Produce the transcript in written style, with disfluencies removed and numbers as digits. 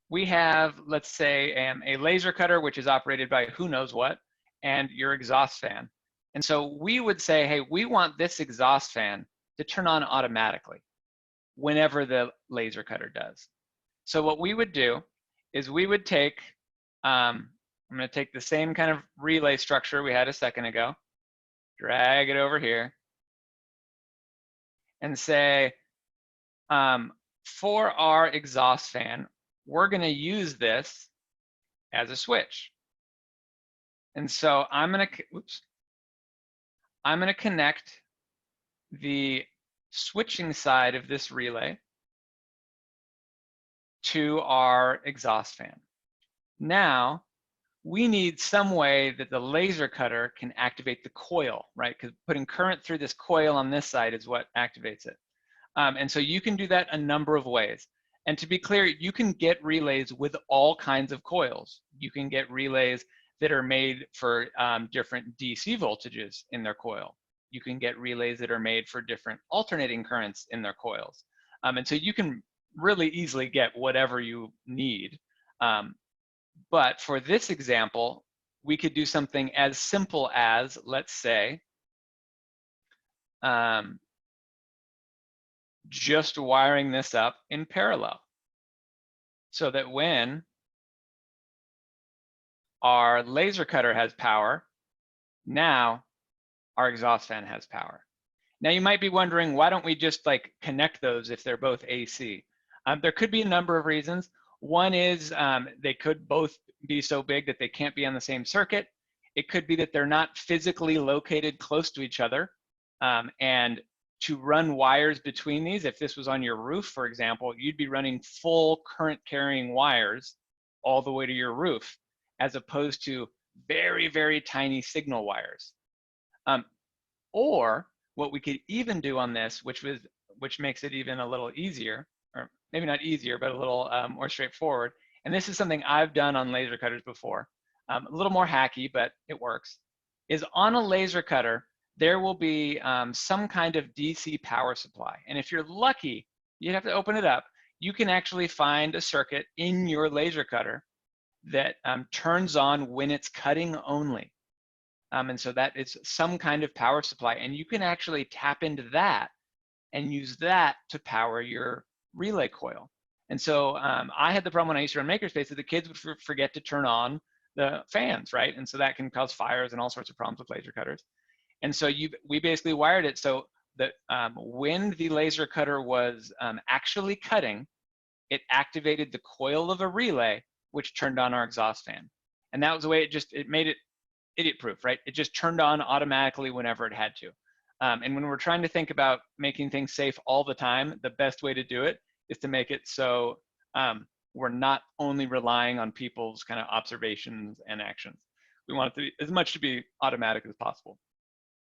we have, let's say, a laser cutter, which is operated by who knows what, and your exhaust fan. And so we would say, hey, we want this exhaust fan to turn on automatically whenever the laser cutter does. So what we would do is we would take, I'm going to take the same kind of relay structure we had a second ago, drag it over here, and say, for our exhaust fan, we're going to use this as a switch. And so I'm going to connect the switching side of this relay to our exhaust fan. Now, we need some way that the laser cutter can activate the coil, right? Because putting current through this coil on this side is what activates it. And so you can do that a number of ways. And to be clear, you can get relays with all kinds of coils. You can get relays that are made for different DC voltages in their coil. You can get relays that are made for different alternating currents in their coils. And so you can really easily get whatever you need. But for this example, we could do something as simple as, let's say, just wiring this up in parallel so that when our laser cutter has power, now our exhaust fan has power. Now you might be wondering, why don't we just like connect those if they're both AC? There could be a number of reasons. One is they could both be so big that they can't be on the same circuit. It could be that they're not physically located close to each other. And to run wires between these, if this was on your roof, for example, you'd be running full current carrying wires all the way to your roof, as opposed to very, very tiny signal wires. Or what we could even do on this, which makes it even a little easier, or maybe not easier, but a little more straightforward. And this is something I've done on laser cutters before. A little more hacky, but it works. Is on a laser cutter, there will be some kind of DC power supply. And if you're lucky, you'd have to open it up. You can actually find a circuit in your laser cutter that turns on when it's cutting only. And so that is some kind of power supply. And you can actually tap into that and use that to power your relay coil. And so I had the problem when I used to run Makerspace that the kids would forget to turn on the fans, right? And so that can cause fires and all sorts of problems with laser cutters. And so we basically wired it so that when the laser cutter was actually cutting, it activated the coil of a relay, which turned on our exhaust fan. And that was the way it made it idiot-proof, right? It just turned on automatically whenever it had to. And when we're trying to think about making things safe all the time, the best way to do it is to make it so we're not only relying on people's kind of observations and actions. We want it to be as much to be automatic as possible.